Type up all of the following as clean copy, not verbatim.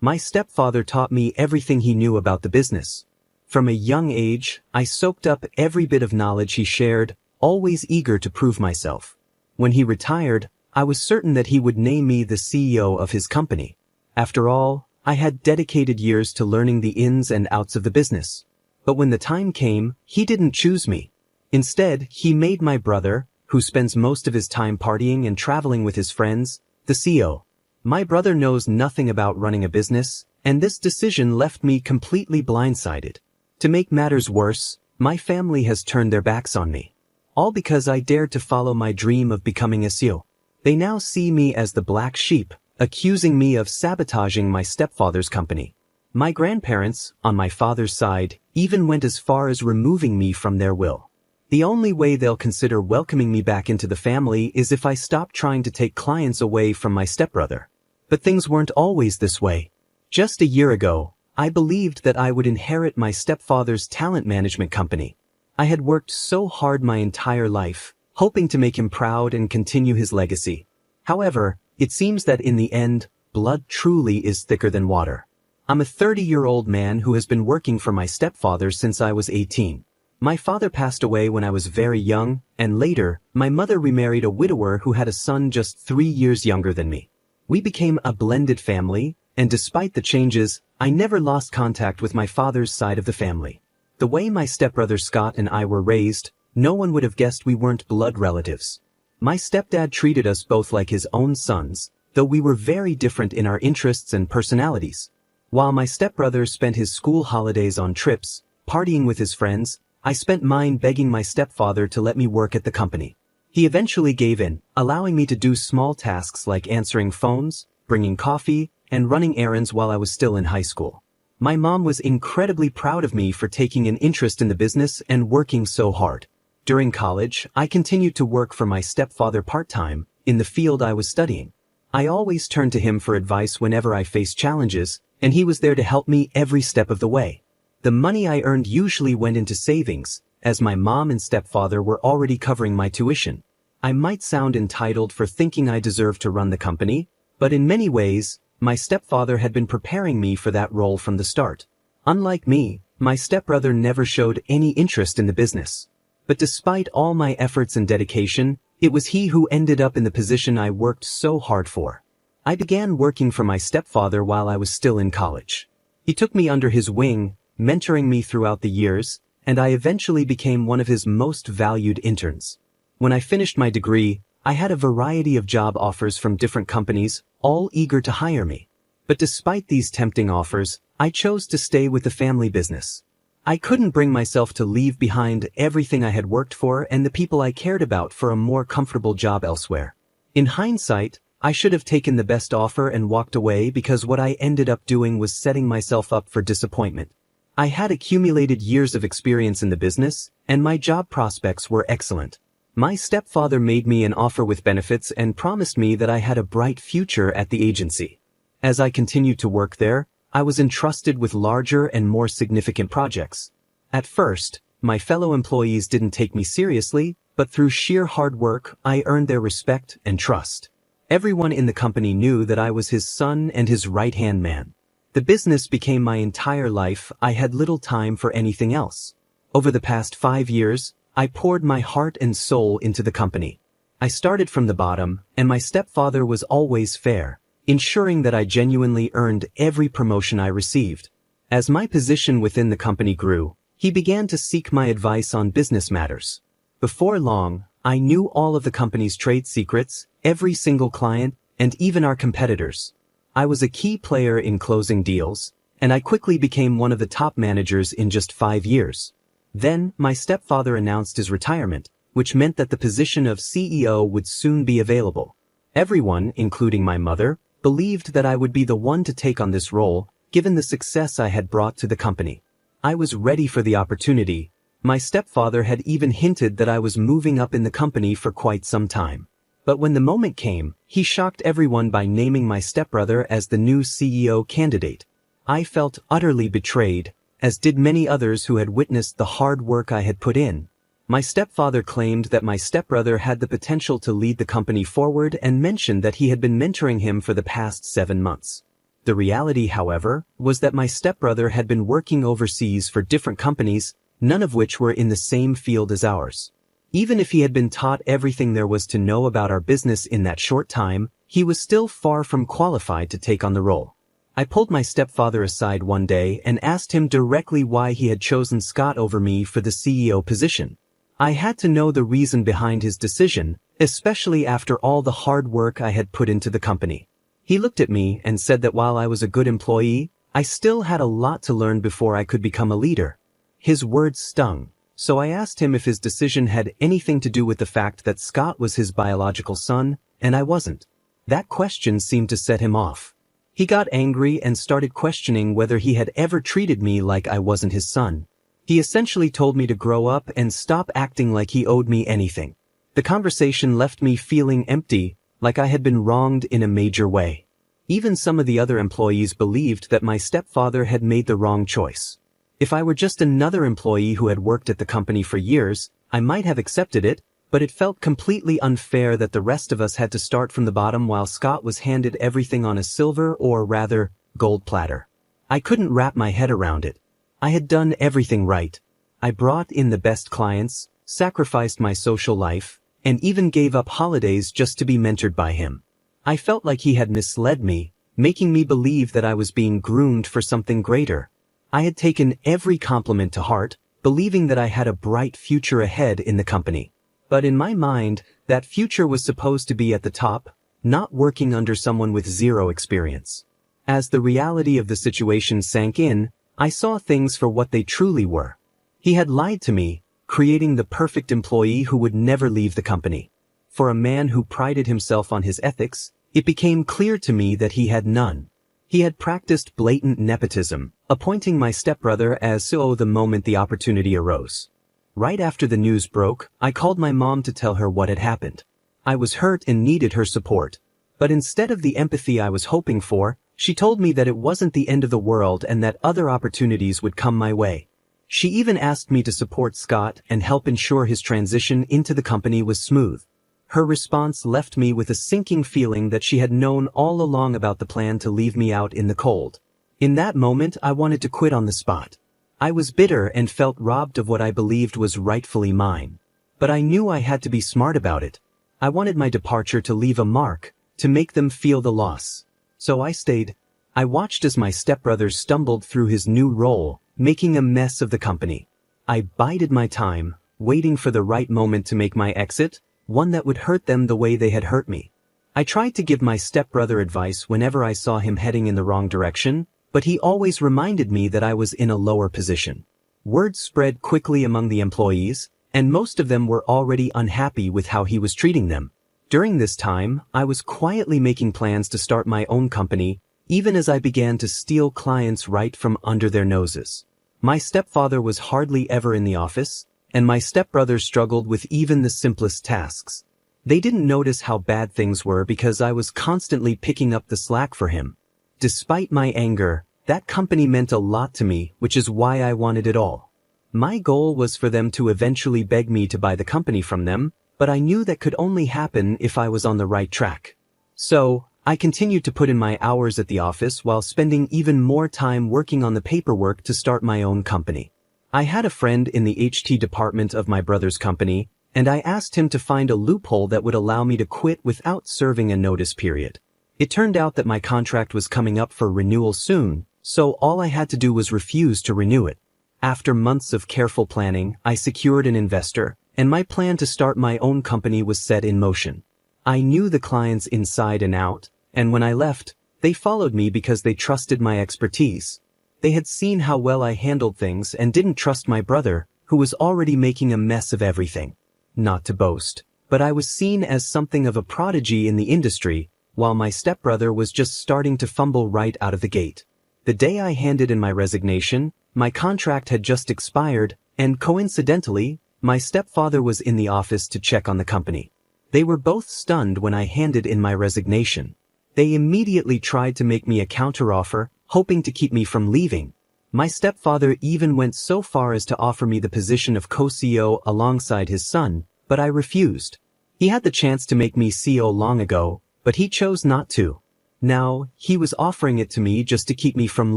My stepfather taught me everything he knew about the business. From a young age, I soaked up every bit of knowledge he shared, always eager to prove myself. When he retired, I was certain that he would name me the CEO of his company. After all, I had dedicated years to learning the ins and outs of the business. But when the time came, he didn't choose me. Instead, he made my brother, who spends most of his time partying and traveling with his friends, the CEO. My brother knows nothing about running a business, and this decision left me completely blindsided. To make matters worse, my family has turned their backs on me. All because I dared to follow my dream of becoming a CEO. They now see me as the black sheep, accusing me of sabotaging my stepfather's company. My grandparents, on my father's side, even went as far as removing me from their will. The only way they'll consider welcoming me back into the family is if I stop trying to take clients away from my stepbrother. But things weren't always this way. Just a year ago, I believed that I would inherit my stepfather's talent management company. I had worked so hard my entire life, hoping to make him proud and continue his legacy. However, it seems that in the end, blood truly is thicker than water. I'm a 30-year-old man who has been working for my stepfather since I was 18. My father passed away when I was very young, and later, my mother remarried a widower who had a son just 3 years younger than me. We became a blended family, and despite the changes, I never lost contact with my father's side of the family. The way my stepbrother Scott and I were raised, no one would have guessed we weren't blood relatives. My stepdad treated us both like his own sons, though we were very different in our interests and personalities. While my stepbrother spent his school holidays on trips, partying with his friends, I spent mine begging my stepfather to let me work at the company. He eventually gave in, allowing me to do small tasks like answering phones, bringing coffee, and running errands while I was still in high school. My mom was incredibly proud of me for taking an interest in the business and working so hard. During college, I continued to work for my stepfather part-time, in the field I was studying. I always turned to him for advice whenever I faced challenges, and he was there to help me every step of the way. The money I earned usually went into savings, as my mom and stepfather were already covering my tuition. I might sound entitled for thinking I deserved to run the company, but in many ways, my stepfather had been preparing me for that role from the start. Unlike me, my stepbrother never showed any interest in the business. But despite all my efforts and dedication, it was he who ended up in the position I worked so hard for. I began working for my stepfather while I was still in college. He took me under his wing, mentoring me throughout the years, and I eventually became one of his most valued interns. When I finished my degree, I had a variety of job offers from different companies, all eager to hire me. But despite these tempting offers, I chose to stay with the family business. I couldn't bring myself to leave behind everything I had worked for and the people I cared about for a more comfortable job elsewhere. In hindsight, I should have taken the best offer and walked away because what I ended up doing was setting myself up for disappointment. I had accumulated years of experience in the business, and my job prospects were excellent. My stepfather made me an offer with benefits and promised me that I had a bright future at the agency. As I continued to work there, I was entrusted with larger and more significant projects. At first, my fellow employees didn't take me seriously, but through sheer hard work, I earned their respect and trust. Everyone in the company knew that I was his son and his right-hand man. The business became my entire life. I had little time for anything else. Over the past 5 years, I poured my heart and soul into the company. I started from the bottom, and my stepfather was always fair, ensuring that I genuinely earned every promotion I received. As my position within the company grew, he began to seek my advice on business matters. Before long, I knew all of the company's trade secrets, every single client, and even our competitors. I was a key player in closing deals, and I quickly became one of the top managers in just 5 years. Then, my stepfather announced his retirement, which meant that the position of CEO would soon be available. Everyone, including my mother, believed that I would be the one to take on this role, given the success I had brought to the company. I was ready for the opportunity. My stepfather had even hinted that I was moving up in the company for quite some time. But when the moment came, he shocked everyone by naming my stepbrother as the new CEO candidate. I felt utterly betrayed, as did many others who had witnessed the hard work I had put in. My stepfather claimed that my stepbrother had the potential to lead the company forward and mentioned that he had been mentoring him for the past 7 months. The reality, however, was that my stepbrother had been working overseas for different companies, none of which were in the same field as ours. Even if he had been taught everything there was to know about our business in that short time, he was still far from qualified to take on the role. I pulled my stepfather aside one day and asked him directly why he had chosen Scott over me for the CEO position. I had to know the reason behind his decision, especially after all the hard work I had put into the company. He looked at me and said that while I was a good employee, I still had a lot to learn before I could become a leader. His words stung, so I asked him if his decision had anything to do with the fact that Scott was his biological son, and I wasn't. That question seemed to set him off. He got angry and started questioning whether he had ever treated me like I wasn't his son. He essentially told me to grow up and stop acting like he owed me anything. The conversation left me feeling empty, like I had been wronged in a major way. Even some of the other employees believed that my stepfather had made the wrong choice. If I were just another employee who had worked at the company for years, I might have accepted it, but it felt completely unfair that the rest of us had to start from the bottom while Scott was handed everything on a silver or rather, gold platter. I couldn't wrap my head around it. I had done everything right. I brought in the best clients, sacrificed my social life, and even gave up holidays just to be mentored by him. I felt like he had misled me, making me believe that I was being groomed for something greater. I had taken every compliment to heart, believing that I had a bright future ahead in the company. But in my mind, that future was supposed to be at the top, not working under someone with zero experience. As the reality of the situation sank in, I saw things for what they truly were. He had lied to me, creating the perfect employee who would never leave the company. For a man who prided himself on his ethics, it became clear to me that he had none. He had practiced blatant nepotism, appointing my stepbrother as CEO the moment the opportunity arose. Right after the news broke, I called my mom to tell her what had happened. I was hurt and needed her support. But instead of the empathy I was hoping for, she told me that it wasn't the end of the world and that other opportunities would come my way. She even asked me to support Scott and help ensure his transition into the company was smooth. Her response left me with a sinking feeling that she had known all along about the plan to leave me out in the cold. In that moment, I wanted to quit on the spot. I was bitter and felt robbed of what I believed was rightfully mine. But I knew I had to be smart about it. I wanted my departure to leave a mark, to make them feel the loss. So I stayed. I watched as my stepbrother stumbled through his new role, making a mess of the company. I bided my time, waiting for the right moment to make my exit, one that would hurt them the way they had hurt me. I tried to give my stepbrother advice whenever I saw him heading in the wrong direction, but he always reminded me that I was in a lower position. Word spread quickly among the employees, and most of them were already unhappy with how he was treating them. During this time, I was quietly making plans to start my own company, even as I began to steal clients right from under their noses. My stepfather was hardly ever in the office, and my stepbrother struggled with even the simplest tasks. They didn't notice how bad things were because I was constantly picking up the slack for him. Despite my anger, that company meant a lot to me, which is why I wanted it all. My goal was for them to eventually beg me to buy the company from them, but I knew that could only happen if I was on the right track. So, I continued to put in my hours at the office while spending even more time working on the paperwork to start my own company. I had a friend in the HT department of my brother's company, and I asked him to find a loophole that would allow me to quit without serving a notice period. It turned out that my contract was coming up for renewal soon, so all I had to do was refuse to renew it. After months of careful planning, I secured an investor, and my plan to start my own company was set in motion. I knew the clients inside and out, and when I left, they followed me because they trusted my expertise. They had seen how well I handled things and didn't trust my brother, who was already making a mess of everything. Not to boast, but I was seen as something of a prodigy in the industry, while my stepbrother was just starting to fumble right out of the gate. The day I handed in my resignation, my contract had just expired, and coincidentally, my stepfather was in the office to check on the company. They were both stunned when I handed in my resignation. They immediately tried to make me a counteroffer, hoping to keep me from leaving. My stepfather even went so far as to offer me the position of co-CEO alongside his son, but I refused. He had the chance to make me CEO long ago, but he chose not to. Now, he was offering it to me just to keep me from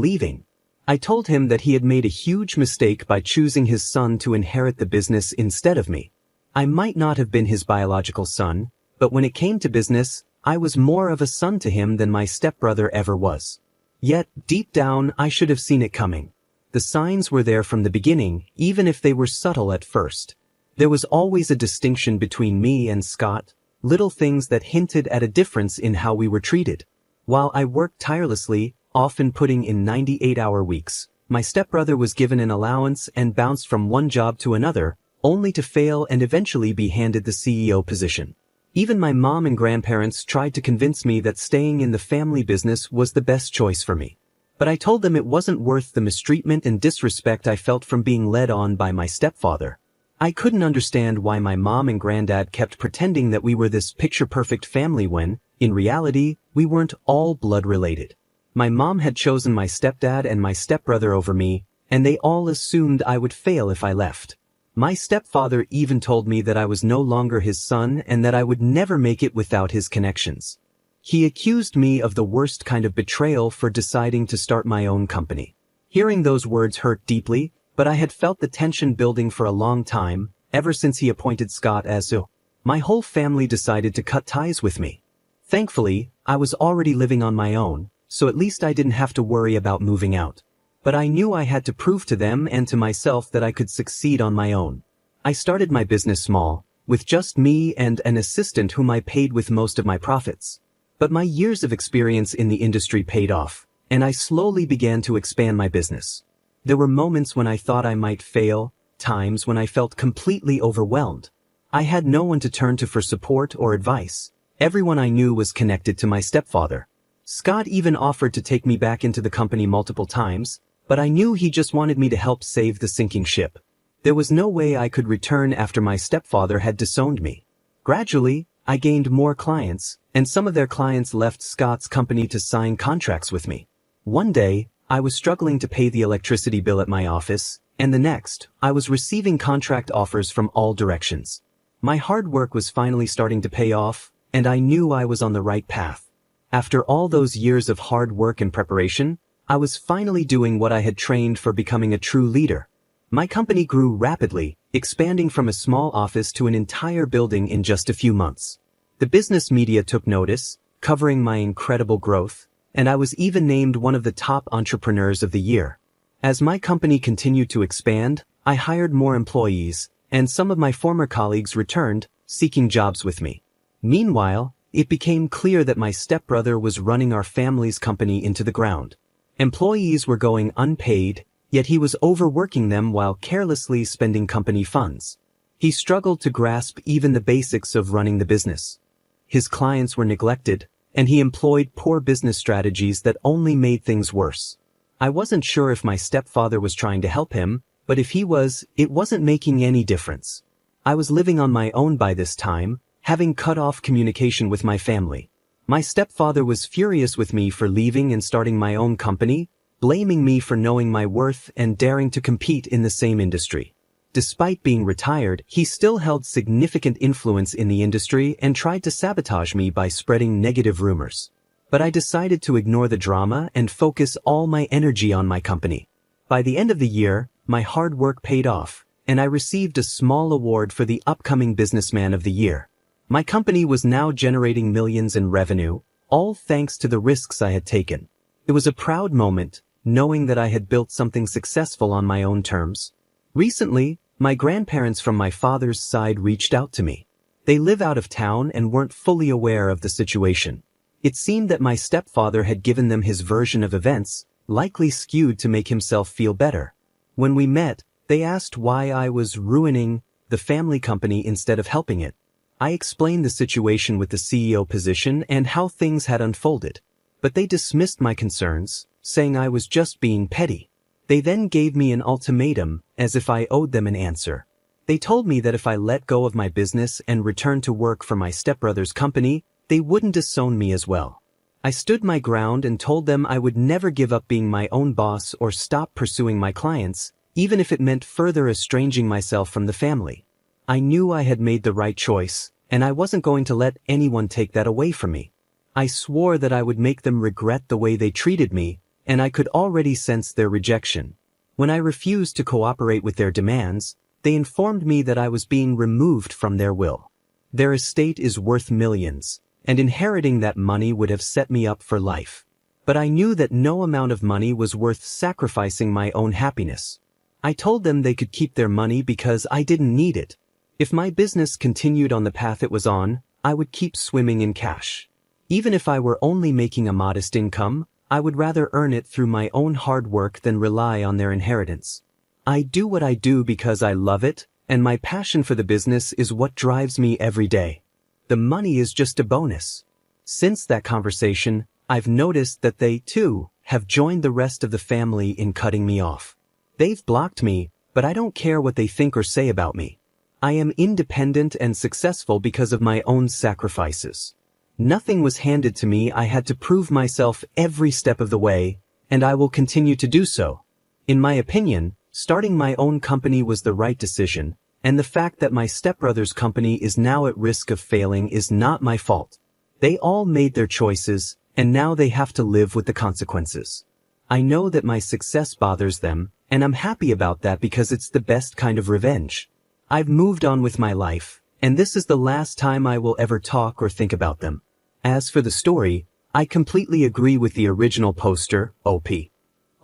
leaving. I told him that he had made a huge mistake by choosing his son to inherit the business instead of me. I might not have been his biological son, but when it came to business, I was more of a son to him than my stepbrother ever was. Yet, deep down, I should have seen it coming. The signs were there from the beginning, even if they were subtle at first. There was always a distinction between me and Scott, little things that hinted at a difference in how we were treated. While I worked tirelessly, often putting in 98-hour weeks, my stepbrother was given an allowance and bounced from one job to another, only to fail and eventually be handed the CEO position. Even my mom and grandparents tried to convince me that staying in the family business was the best choice for me. But I told them it wasn't worth the mistreatment and disrespect I felt from being led on by my stepfather. I couldn't understand why my mom and granddad kept pretending that we were this picture-perfect family when, in reality, we weren't all blood-related. My mom had chosen my stepdad and my stepbrother over me, and they all assumed I would fail if I left. My stepfather even told me that I was no longer his son and that I would never make it without his connections. He accused me of the worst kind of betrayal for deciding to start my own company. Hearing those words hurt deeply, but I had felt the tension building for a long time, ever since he appointed Scott as CEO. My whole family decided to cut ties with me. Thankfully, I was already living on my own, so at least I didn't have to worry about moving out. But I knew I had to prove to them and to myself that I could succeed on my own. I started my business small, with just me and an assistant whom I paid with most of my profits. But my years of experience in the industry paid off, and I slowly began to expand my business. There were moments when I thought I might fail, times when I felt completely overwhelmed. I had no one to turn to for support or advice. Everyone I knew was connected to my stepfather. Scott even offered to take me back into the company multiple times, but I knew he just wanted me to help save the sinking ship. There was no way I could return after my stepfather had disowned me. Gradually, I gained more clients, and some of their clients left Scott's company to sign contracts with me. One day, I was struggling to pay the electricity bill at my office, and the next, I was receiving contract offers from all directions. My hard work was finally starting to pay off, and I knew I was on the right path. After all those years of hard work and preparation, I was finally doing what I had trained for, becoming a true leader. My company grew rapidly, expanding from a small office to an entire building in just a few months. The business media took notice, covering my incredible growth, and I was even named one of the top entrepreneurs of the year. As my company continued to expand, I hired more employees, and some of my former colleagues returned, seeking jobs with me. Meanwhile, it became clear that my stepbrother was running our family's company into the ground. Employees were going unpaid, yet he was overworking them while carelessly spending company funds. He struggled to grasp even the basics of running the business. His clients were neglected, and he employed poor business strategies that only made things worse. I wasn't sure if my stepfather was trying to help him, but if he was, it wasn't making any difference. I was living on my own by this time, having cut off communication with my family. My stepfather was furious with me for leaving and starting my own company, blaming me for knowing my worth and daring to compete in the same industry. Despite being retired, he still held significant influence in the industry and tried to sabotage me by spreading negative rumors. But I decided to ignore the drama and focus all my energy on my company. By the end of the year, my hard work paid off, and I received a small award for the upcoming Businessman of the Year. My company was now generating millions in revenue, all thanks to the risks I had taken. It was a proud moment, knowing that I had built something successful on my own terms. Recently, my grandparents from my father's side reached out to me. They live out of town and weren't fully aware of the situation. It seemed that my stepfather had given them his version of events, likely skewed to make himself feel better. When we met, they asked why I was ruining the family company instead of helping it. I explained the situation with the CEO position and how things had unfolded, but they dismissed my concerns, saying I was just being petty. They then gave me an ultimatum, as if I owed them an answer. They told me that if I let go of my business and returned to work for my stepbrother's company, they wouldn't disown me as well. I stood my ground and told them I would never give up being my own boss or stop pursuing my clients, even if it meant further estranging myself from the family. I knew I had made the right choice, and I wasn't going to let anyone take that away from me. I swore that I would make them regret the way they treated me, and I could already sense their rejection. When I refused to cooperate with their demands, they informed me that I was being removed from their will. Their estate is worth millions, and inheriting that money would have set me up for life. But I knew that no amount of money was worth sacrificing my own happiness. I told them they could keep their money because I didn't need it. If my business continued on the path it was on, I would keep swimming in cash. Even if I were only making a modest income, I would rather earn it through my own hard work than rely on their inheritance. I do what I do because I love it, and my passion for the business is what drives me every day. The money is just a bonus. Since that conversation, I've noticed that they, too, have joined the rest of the family in cutting me off. They've blocked me, but I don't care what they think or say about me. I am independent and successful because of my own sacrifices. Nothing was handed to me. I had to prove myself every step of the way, and I will continue to do so. In my opinion, starting my own company was the right decision, and the fact that my stepbrother's company is now at risk of failing is not my fault. They all made their choices, and now they have to live with the consequences. I know that my success bothers them, and I'm happy about that because it's the best kind of revenge. I've moved on with my life, and this is the last time I will ever talk or think about them. As for the story, I completely agree with the original poster, OP.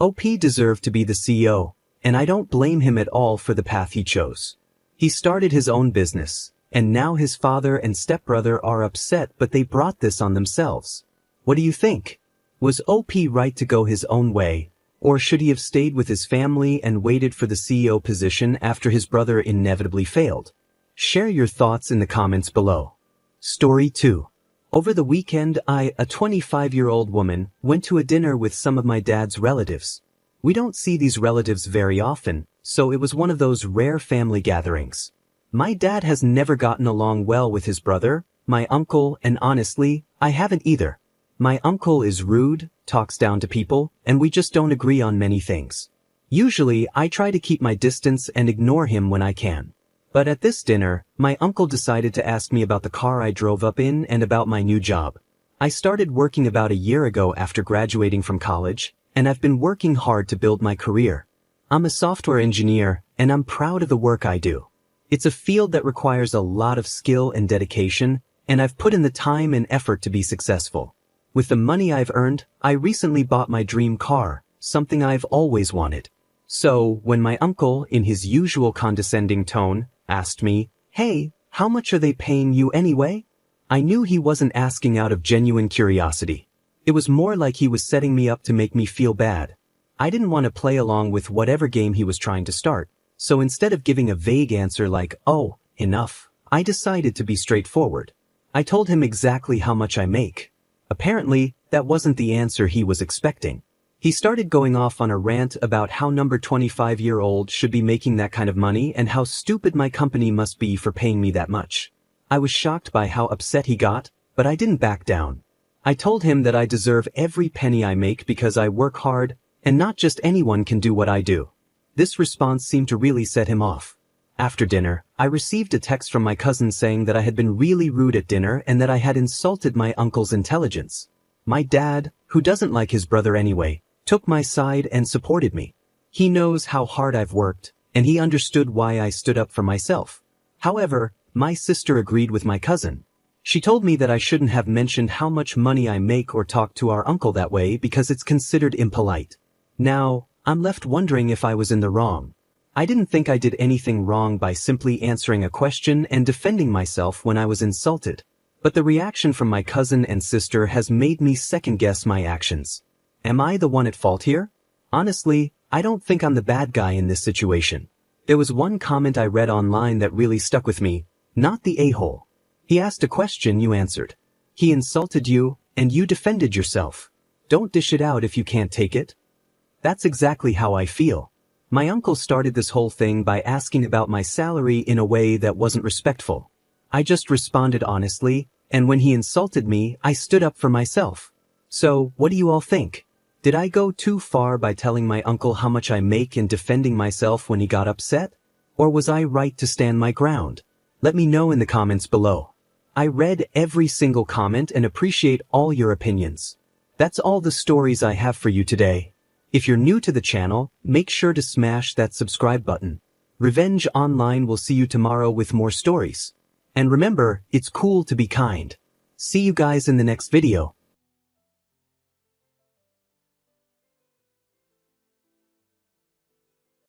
OP deserved to be the CEO, and I don't blame him at all for the path he chose. He started his own business, and now his father and stepbrother are upset, but they brought this on themselves. What do you think? Was OP right to go his own way, or should he have stayed with his family and waited for the CEO position after his brother inevitably failed? Share your thoughts in the comments below. Story 2. Over the weekend, a 25-year-old woman, went to a dinner with some of my dad's relatives. We don't see these relatives very often, so it was one of those rare family gatherings. My dad has never gotten along well with his brother, my uncle, and honestly, I haven't either. My uncle is rude, talks down to people, and we just don't agree on many things. Usually, I try to keep my distance and ignore him when I can. But at this dinner, my uncle decided to ask me about the car I drove up in and about my new job. I started working about a year ago after graduating from college, and I've been working hard to build my career. I'm a software engineer, and I'm proud of the work I do. It's a field that requires a lot of skill and dedication, and I've put in the time and effort to be successful. With the money I've earned, I recently bought my dream car, something I've always wanted. So, when my uncle, in his usual condescending tone, asked me, "Hey, how much are they paying you anyway?" I knew he wasn't asking out of genuine curiosity. It was more like he was setting me up to make me feel bad. I didn't want to play along with whatever game he was trying to start, so instead of giving a vague answer like, "Oh, enough," I decided to be straightforward. I told him exactly how much I make. Apparently, that wasn't the answer he was expecting. He started going off on a rant about how number 25-year-old should be making that kind of money and how stupid my company must be for paying me that much. I was shocked by how upset he got, but I didn't back down. I told him that I deserve every penny I make because I work hard, and not just anyone can do what I do. This response seemed to really set him off. After dinner, I received a text from my cousin saying that I had been really rude at dinner and that I had insulted my uncle's intelligence. My dad, who doesn't like his brother anyway, took my side and supported me. He knows how hard I've worked, and he understood why I stood up for myself. However, my sister agreed with my cousin. She told me that I shouldn't have mentioned how much money I make or talk to our uncle that way because it's considered impolite. Now, I'm left wondering if I was in the wrong. I didn't think I did anything wrong by simply answering a question and defending myself when I was insulted. But the reaction from my cousin and sister has made me second-guess my actions. Am I the one at fault here? Honestly, I don't think I'm the bad guy in this situation. There was one comment I read online that really stuck with me, not the a-hole. He asked a question, you answered. He insulted you, and you defended yourself. Don't dish it out if you can't take it. That's exactly how I feel. My uncle started this whole thing by asking about my salary in a way that wasn't respectful. I just responded honestly, and when he insulted me, I stood up for myself. So, what do you all think? Did I go too far by telling my uncle how much I make and defending myself when he got upset? Or was I right to stand my ground? Let me know in the comments below. I read every single comment and appreciate all your opinions. That's all the stories I have for you today. If you're new to the channel, make sure to smash that subscribe button. Revenge Online will see you tomorrow with more stories. And remember, it's cool to be kind. See you guys in the next video.